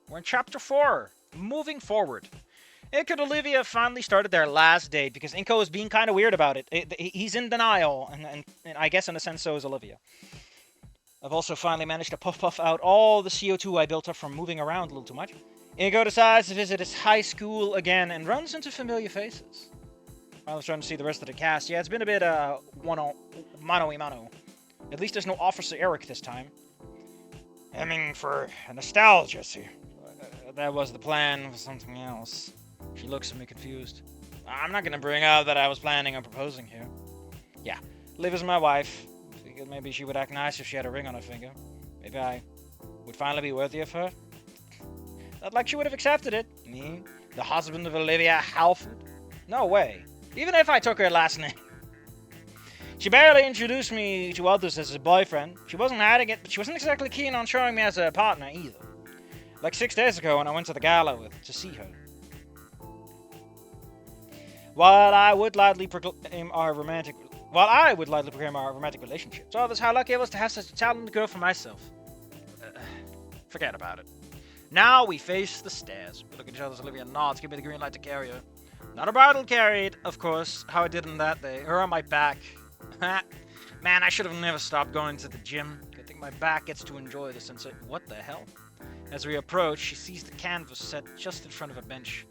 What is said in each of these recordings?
We're in chapter 4. Moving forward. Inco and Olivia finally started their last date because Inco is being kind of weird about it. He's in denial, and I guess in a sense so is Olivia. I've also finally managed to puff out all the CO2 I built up from moving around a little too much. Inco decides to visit his high school again and runs into familiar faces. I was trying to see the rest of the cast. Yeah, it's been a bit mano-y-mano. At least there's no Officer Eric this time. Aiming for nostalgia, see. That was the plan for something else. She looks at me confused. I'm not gonna bring up that I was planning on proposing here. Yeah, Liv is my wife. Figured maybe she would act nice if she had a ring on her finger. Maybe I would finally be worthy of her. Not like she would have accepted it. Me, the husband of Olivia Halford? No way. Even if I took her last name. She barely introduced me to others as a boyfriend. She wasn't adding it, but she wasn't exactly keen on showing me as a partner either. Like 6 days ago when I went to the gala to see her. While I would lightly proclaim our romantic relationship, so that's how lucky I was to have such a talented girl for myself. Forget about it. Now we face the stairs. We look at each other as Olivia nods, give me the green light to carry her. Not a bridal carried, of course, how I did on that day. Her on my back. Man, I should have never stopped going to the gym. I think my back gets to enjoy the sensation. What the hell? As we approach, she sees the canvas set just in front of a bench.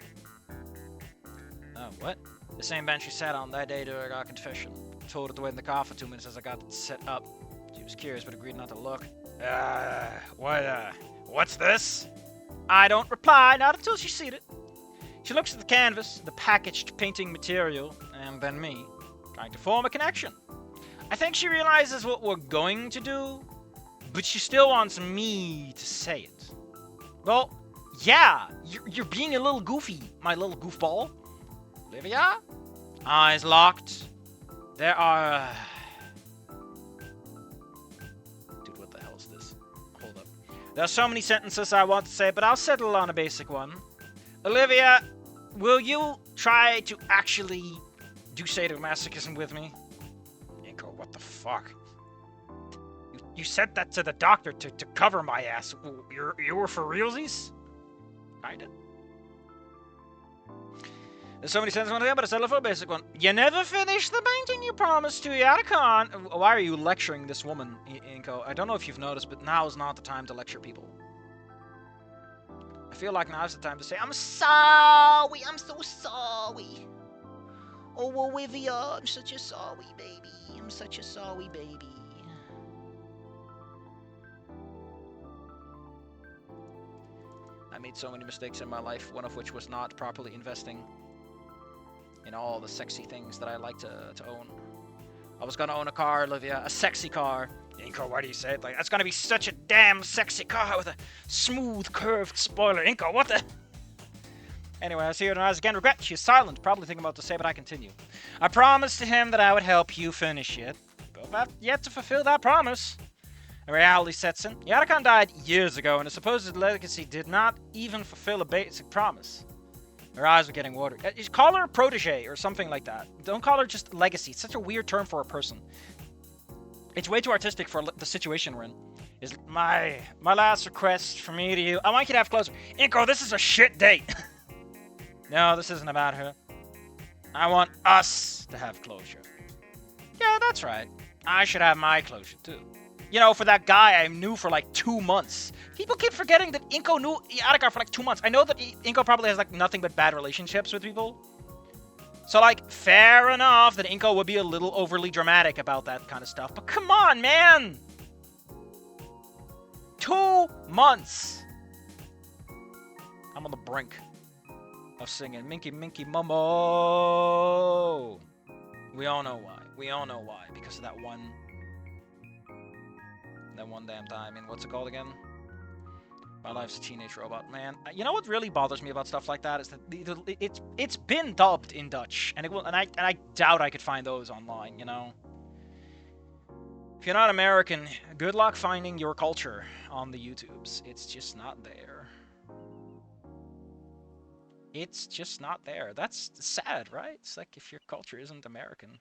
Oh, what? The same bench she sat on that day during our confession. Told her to wait in the car for 2 minutes as I got it set up. She was curious but agreed not to look. What's this? I don't reply, not until she's seen it. She looks at the canvas, the packaged painting material, and then me, trying to form a connection. I think she realizes what we're going to do, but she still wants me to say it. Well, yeah, you're being a little goofy, my little goofball. Olivia? Eyes locked. There are... Dude, what the hell is this? Hold up. There are so many sentences I want to say, but I'll settle on a basic one. Olivia, will you try to actually do sadomasochism with me? Inco, what the fuck? You said that to the doctor to cover my ass. You were for realsies? Kinda. There's so many sentences I want to say, but I settle for a basic one. You never finished the painting you promised to, Yatakan. Why are you lecturing this woman, Inco? I don't know if you've noticed, but now is not the time to lecture people. I feel like now's the time to say, I'm sorry, I'm so sorry. Oh, Olivia, I'm such a sorry baby. I'm such a sorry baby. I made so many mistakes in my life, one of which was not properly investing in all the sexy things that I like to own. I was gonna own a car, Olivia, a sexy car. Inco, why do you say it like that's gonna be such a damn sexy car with a smooth, curved spoiler. Inco, what the? Anyway, I see her in her eyes again. Regret. She's silent, probably thinking about what to say, but I continue. I promised to him that I would help you finish it, but I've yet to fulfill that promise. A reality sets in. Yatakan died years ago, and his supposed legacy did not even fulfill a basic promise. Her eyes were getting watery. Call her a protege or something like that. Don't call her just legacy. It's such a weird term for a person. It's way too artistic for the situation we're in. Is my last request for me to you. I want you to have closure. Inco, this is a shit date. No, this isn't about her. I want us to have closure. Yeah, that's right. I should have my closure too. You know, for that guy I knew for like 2 months. People keep forgetting that Inco knew Yataka for like 2 months. I know that Inco probably has like nothing but bad relationships with people. So like, fair enough that Inco would be a little overly dramatic about that kind of stuff. But come on, man! 2 months! I'm on the brink of singing Minky Minky Momo. We all know why. We all know why. Because of that one damn time. And what's it called again? My life's a teenage robot, man. You know what really bothers me about stuff like that is that it's been dubbed in Dutch, and I doubt I could find those online. You know, if you're not American, good luck finding your culture on the YouTubes. It's just not there. It's just not there. That's sad, right? It's like if your culture isn't American,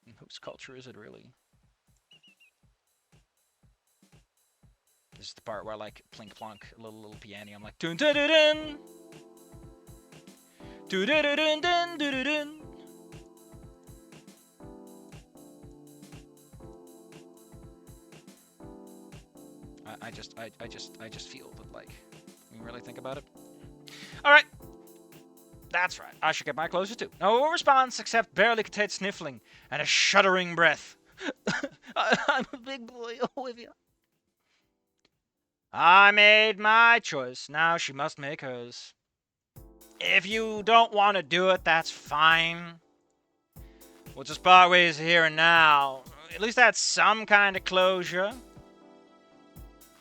and whose culture is it really? This is the part where I like plink plonk, a little piano. I'm like dun dun dun dun. Dun dun dun dun dun dun dun. I just feel that, like, when you really think about it. All right. That's right. I should get my clothes too. No response except barely contained sniffling and a shuddering breath. I'm a big boy, Olivia. I made my choice. Now she must make hers. If you don't want to do it, that's fine. We'll just part ways here and now. At least that's some kind of closure.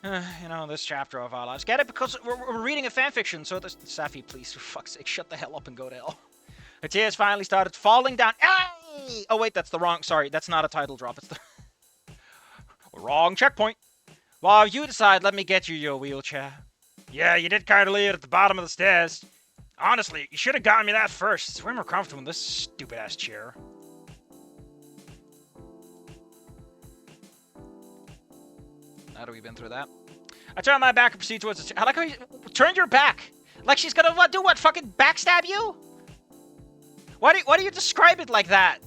You know, this chapter of our lives. Get it? Because we're reading a fanfiction, so this... Safi, please, for fuck's sake, shut the hell up and go to hell. Her tears finally started falling down. Ay! Oh, wait, that's the wrong... Sorry, that's not a title drop. It's the... wrong checkpoint. While you decide, let me get you your wheelchair. Yeah, you did kind of leave it at the bottom of the stairs. Honestly, you should have gotten me that first. It's way more comfortable in this stupid-ass chair. Now that we've been through that. I turned my back and proceed towards the chair. I like how you turned your back. Like she's gonna do what? Fucking backstab you? Why do you describe it like that?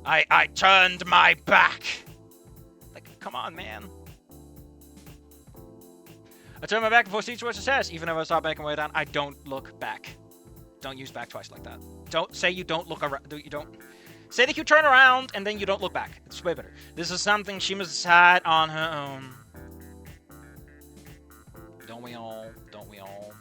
I turned my back. Like, come on, man. I turned my back and proceed towards the stairs. Even if I start making my way down, I don't look back. Don't use back twice like that. Don't say you don't look around. You don't. Say that you turn around and then you don't look back. It's way better. This is something she must decide on her own. Don't we all? Don't we all?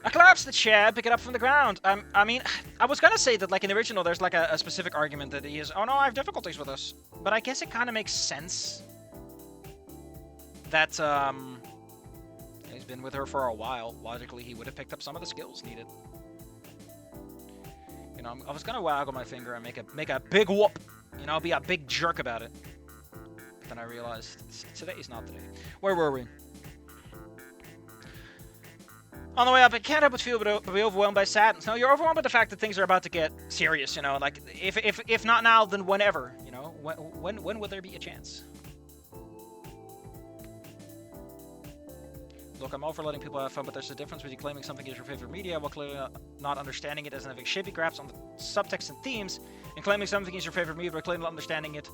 I collapse the chair, pick it up from the ground. I mean, I was gonna say that, like, in the original, there's, like, a specific argument that he is, oh no, I have difficulties with this. But I guess it kind of makes sense that, he's been with her for a while. Logically, he would have picked up some of the skills needed. You know, I was gonna waggle my finger and make a big whoop. You know, be a big jerk about it. But then I realized today's not the day. Where were we? On the way up, I can't help but feel but be overwhelmed by sadness. No, you're overwhelmed by the fact that things are about to get serious. You know, like if not now, then whenever. You know, when will there be a chance? Look, I'm all for letting people have fun, but there's a difference between claiming something is your favorite media while clearly not understanding it as having shitty grasp on the subtext and themes, and claiming something is your favorite media while clearly not understanding it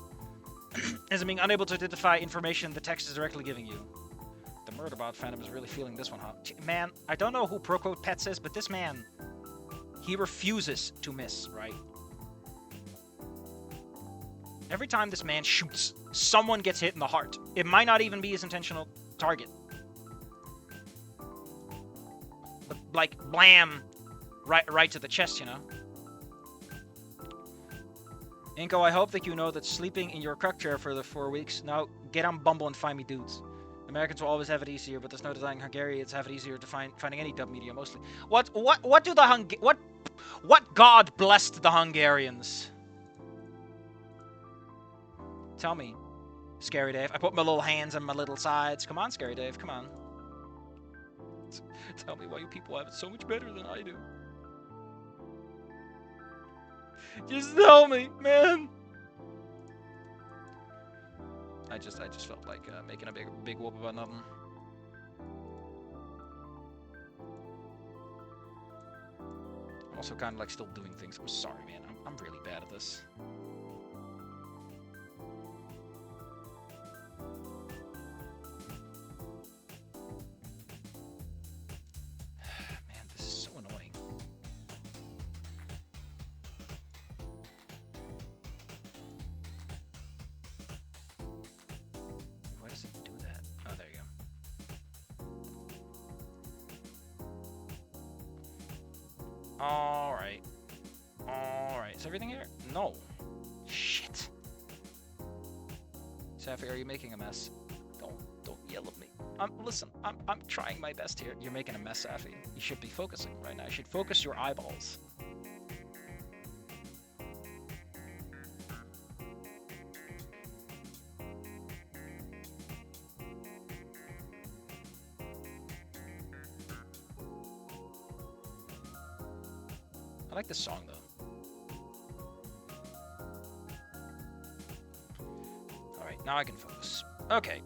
as being unable to identify information the text is directly giving you. The Murderbot fandom is really feeling this one, huh? Man, I don't know who Proquote Pets is, but this man, he refuses to miss, right? Every time this man shoots, someone gets hit in the heart. It might not even be his intentional target. Like, blam, right to the chest, you know? Inco, I hope that you know that sleeping in your crack chair for the 4 weeks, now get on Bumble and find me dudes. Americans will always have it easier, but there's no denying Hungarians have it easier to finding any dub media, mostly. What do the what god blessed the Hungarians? Tell me, Scary Dave. I put my little hands on my little sides. Come on, Scary Dave, come on. Tell me why you people have it so much better than I do. Just tell me, man. I just felt like making a big whoop about nothing. I'm also kind of like still doing things. I'm sorry, man. I'm really bad at this. Alright. Is everything here? No. Shit. Safi, are you making a mess? Don't yell at me. Listen, I'm trying my best here. You're making a mess, Safi. You should be focusing right now. You should focus your eyeballs. I like this song, though. Alright. Now I can focus. Okay.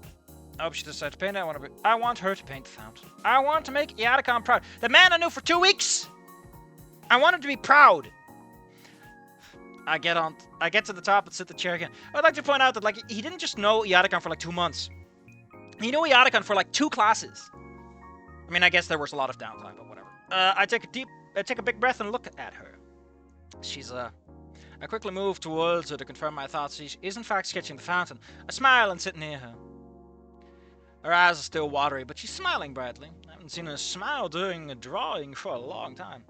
I hope she decides to paint it. I want her to paint the fountain. I want to make Iadicon proud. The man I knew for 2 weeks! I want him to be proud. I get to the top and sit the chair again. I'd like to point out that, like, he didn't just know Iadicon for, like, 2 months. He knew Iadicon for, like, 2 classes. I mean, I guess there was a lot of downtime, but whatever. I take a big breath and look at her. She's, I quickly move towards her to confirm my thoughts. She is, in fact, sketching the fountain. I smile and sit near her. Her eyes are still watery, but she's smiling brightly. I haven't seen her smile doing a drawing for a long time.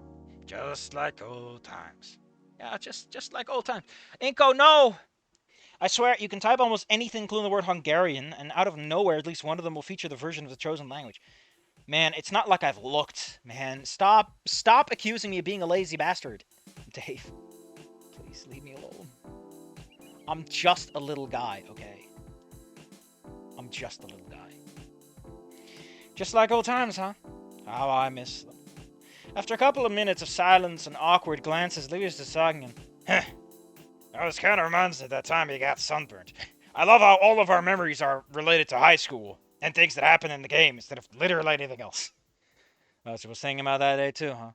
Just like old times. Yeah, just like old times. Inco, no! I swear, you can type almost anything including the word Hungarian, and out of nowhere, at least one of them will feature the version of the chosen language. Man, it's not like I've looked, man. Stop accusing me of being a lazy bastard. Dave, please leave me alone. I'm just a little guy, okay? I'm just a little guy. Just like old times, huh? How I miss them. After a couple of minutes of silence and awkward glances, Livia's just talking and, that was kind of reminds me of that time you got sunburnt. I love how all of our memories are related to high school and things that happen in the game instead of literally anything else. Well, she was thinking about that day too, huh?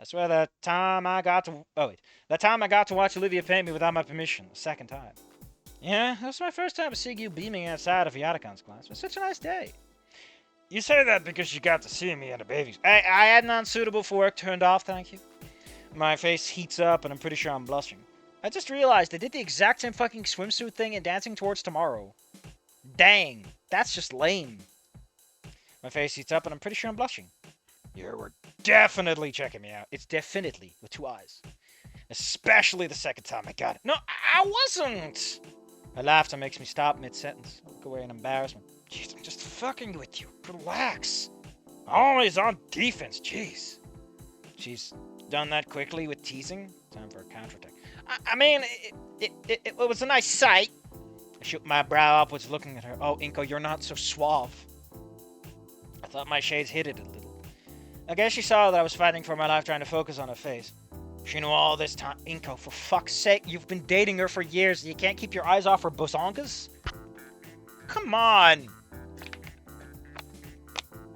I swear that time I got to watch Olivia paint me without my permission, the second time. Yeah, that was my first time seeing you beaming outside of Iadicon's class. It was such a nice day. You say that because you got to see me at a baby's. I had none suitable for work turned off, thank you. My face heats up and I'm pretty sure I'm blushing. I just realized I did the exact same fucking swimsuit thing in Dancing Towards Tomorrow. Dang, that's just lame. My face heats up and I'm pretty sure I'm blushing. You were definitely checking me out. It's definitely with 2 eyes. Especially the second time I got it. No, I wasn't! Her laughter makes me stop mid-sentence. I look away in embarrassment. Jeez, I'm just fucking with you. Relax. Always on defense, jeez. She's done that quickly with teasing. Time for a counterattack. I mean, it was a nice sight. I shook my brow upwards looking at her. Oh, Inco, you're not so suave. I thought my shades hid it a little. I guess she saw that I was fighting for my life trying to focus on her face. She knew all this time. Inco, for fuck's sake, you've been dating her for years. You can't keep your eyes off her bosongas? Come on.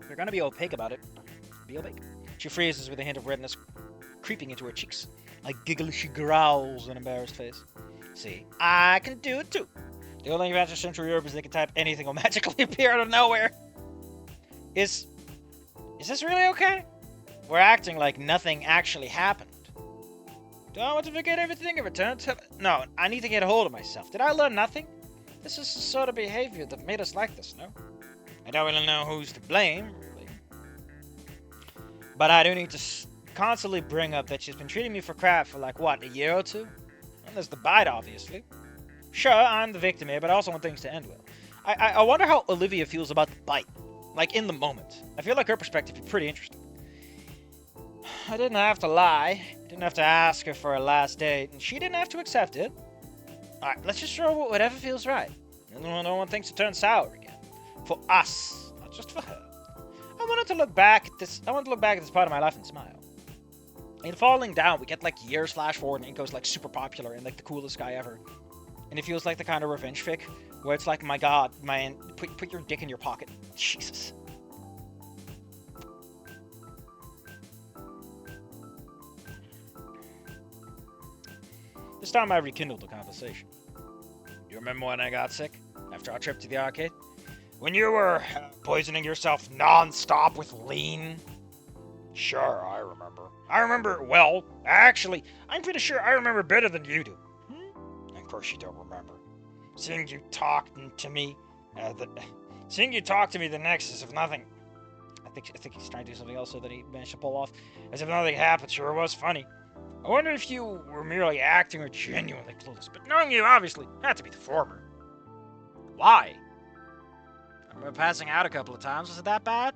If you're gonna be opaque about it, be opaque. She freezes with a hint of redness creeping into her cheeks. I giggle as she growls an embarrassed face. See, I can do it too. The only advantage of Central Europe is they can type anything will magically appear out of nowhere. Is this really okay? We're acting like nothing actually happened. Do I want to forget everything and return to... No, I need to get a hold of myself. Did I learn nothing? This is the sort of behavior that made us like this, no? I don't really know who's to blame, really. But I do need to constantly bring up that she's been treating me for crap for, like, what, a year or 2? And there's the bite, obviously. Sure, I'm the victim here, but I also want things to end well. I wonder how Olivia feels about the bite. Like, in the moment. I feel like her perspective is pretty interesting. I didn't have to lie. Didn't have to ask her for a last date, and she didn't have to accept it. Alright, let's just roll with whatever feels right. No one thinks it turns sour again. For us, not just for her. I wanted to look back at this part of my life and smile. In Falling Down, we get like years flash forward and Inco's like super popular and like the coolest guy ever. And it feels like the kind of revenge fic where it's like, my god, man, put your dick in your pocket. Jesus. This time I rekindled the conversation. You remember when I got sick? After our trip to the arcade? When you were poisoning yourself non-stop with lean? Sure, I remember. I remember, well, actually, I'm pretty sure I remember better than you do. Of course you don't remember. Seeing you talk to me the next as if nothing... I think he's trying to do something else so that he managed to pull off. As if nothing happened, sure was funny. I wonder if you were merely acting or genuinely clueless, but knowing you, obviously, had to be the former. Why? I remember passing out a couple of times. Was it that bad?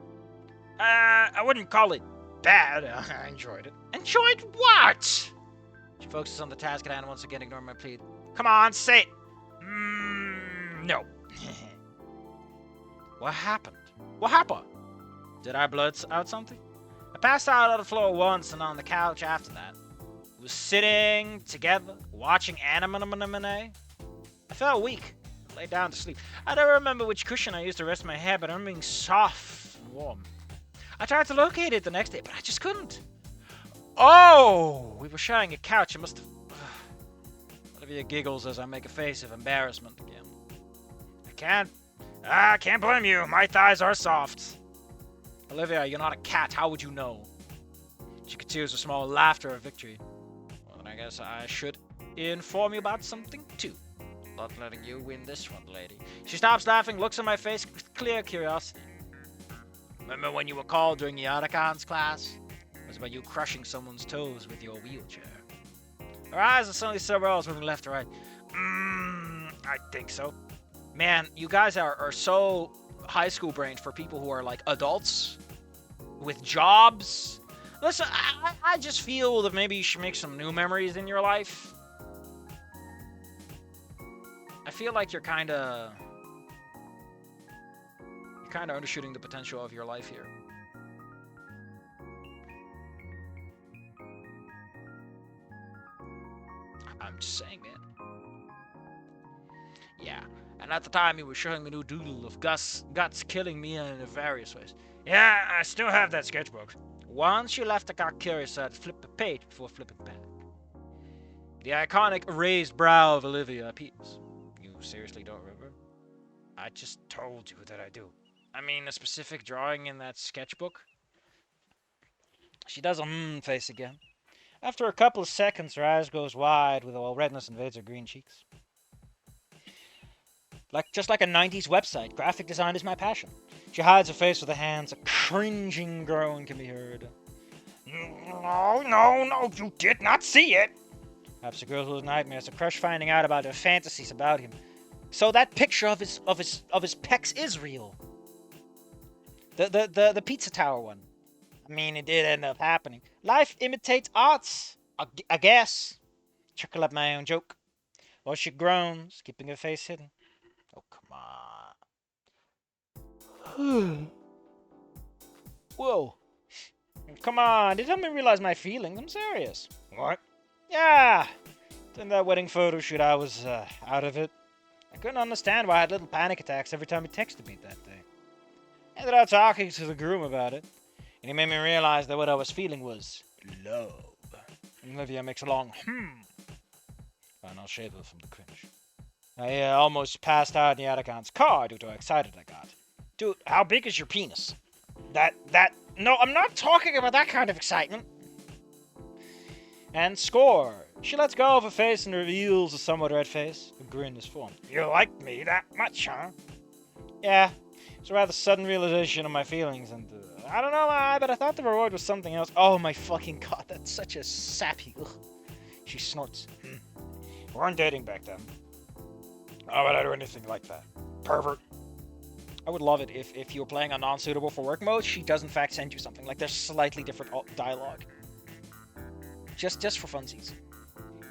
I wouldn't call it bad. I enjoyed it. Enjoyed what? She focuses on the task at hand once again, ignoring my plea. Come on, say it. No. What happened? What happened? Did I blurt out something? I passed out on the floor once and on the couch after that. We were sitting together, watching anime. I felt weak. lay down to sleep. I don't remember which cushion I used to rest my head, but I remember being soft and warm. I tried to locate it the next day, but I just couldn't. Oh! We were sharing a couch. I must have... Olivia giggles as I make a face of embarrassment again. I can't blame you. My thighs are soft. Olivia, you're not a cat. How would you know? She continues a small laughter of victory. Well, then I guess I should inform you about something, too. Not letting you win this one, lady. She stops laughing, looks at my face with clear curiosity. Remember when you were called during the Archons class? It was about you crushing someone's toes with your wheelchair. Her eyes are suddenly several hours moving left to right. I think so. Man, you guys are so high school brained for people who are like adults with jobs. Listen, I just feel that maybe you should make some new memories in your life. I feel like you're kind of undershooting the potential of your life here. I'm just saying, man. Yeah, and at the time he was showing me a new doodle of guts killing me in various ways. Yeah, I still have that sketchbook. Once you left, I got curious, so I had to flip the page before flipping back. The iconic raised brow of Olivia appears. You seriously don't remember? I just told you that I do. I mean, a specific drawing in that sketchbook? She does a face again. After a couple of seconds, her eyes goes wide, while redness invades her green cheeks. Just like a 90s website, graphic design is my passion. She hides her face with her hands. A cringing groan can be heard. No, you did not see it. Perhaps the girl's nightmares, a crush finding out about her fantasies about him. So that picture of his pecs is real. The pizza tower one. I mean, it did end up happening. Life imitates arts, I guess. Chuckle at my own joke. While she groans, keeping her face hidden. Oh, come on. Whoa. Come on, did help me realize my feelings. I'm serious. What? Yeah. In that wedding photo shoot, I was out of it. I couldn't understand why I had little panic attacks every time he texted me that day. I ended up talking to the groom about it, and he made me realize that what I was feeling was love. And Olivia makes a long and I'll shave her from the cringe. I almost passed out in the Atacon's car due to how excited I got. Dude, how big is your penis? No, I'm not talking about that kind of excitement. And score. She lets go of her face and reveals a somewhat red face. A grin is formed. You like me that much, huh? Yeah. It's a rather sudden realization of my feelings, and I don't know why, but I thought the reward was something else. Oh my fucking god, that's such a sappy. Ugh. She snorts. We weren't dating back then. How would I do anything like that? Pervert. I would love it if you were playing on non-suitable for work mode, she does in fact send you something. Like there's slightly different dialogue. Just for funsies.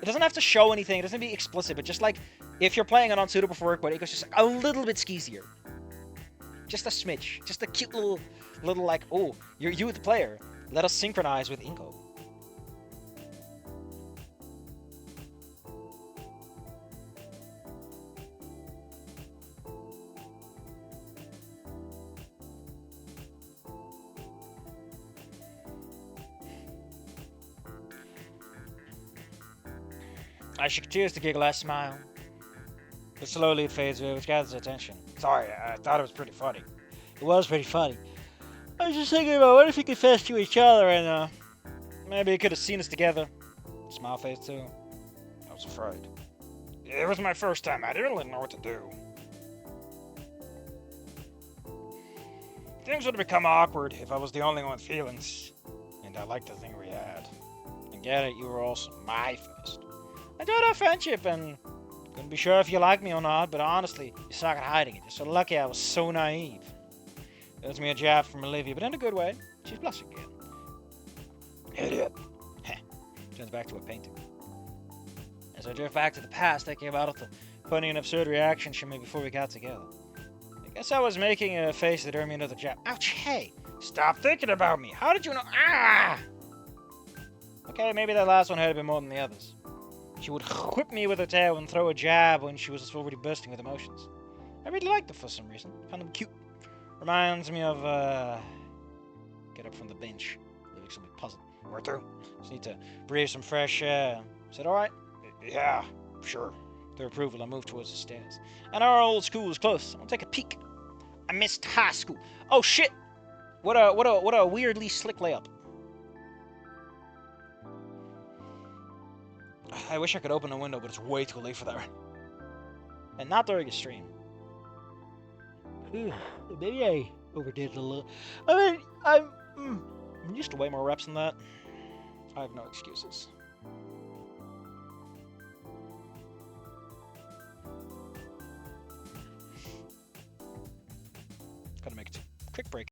It doesn't have to show anything, it doesn't have to be explicit, but just like, if you're playing on unsuitable for work mode, it goes just a little bit skeezier. Just a smidge. Just a cute little like, oh, you're you the player. Let us synchronize with Inco. As she continues to giggle, I smile. But slowly it fades away, which gathers attention. Sorry, I thought it was pretty funny. It was pretty funny. I was just thinking about what if we confessed to each other and, maybe you could have seen us together. Smile face too. I was afraid. It was my first time. I didn't really know what to do. Things would have become awkward if I was the only one with feelings. And I liked the thing we had. I get it, you were also my first. I enjoyed our friendship and couldn't be sure if you liked me or not, but honestly, you suck at hiding it. You're so lucky I was so naive. There's me a jab from Olivia, but in a good way. She's blushing again. Idiot. Turns back to a painting. As I drift back to the past, thinking about the funny and absurd reaction she made before we got together. I guess I was making a face that earned me another jab. Ouch, hey! Stop thinking about me! How did you know? Ah! Okay, maybe that last one hurt a bit more than the others. She would whip me with her tail and throw a jab when she was already bursting with emotions. I really like them for some reason. I found them cute. Reminds me of, get up from the bench. They look something puzzled. We're through. Just need to breathe some fresh air. Is that alright? Yeah, sure. Their approval, I moved towards the stairs. And our old school is close. I'll take a peek. I missed high school. Oh shit! What a weirdly slick layup. I wish I could open a window, but it's way too late for that. And not during a stream. Maybe I overdid it a little. I mean, I'm used to way more reps than that. I have no excuses. Gotta make a quick break.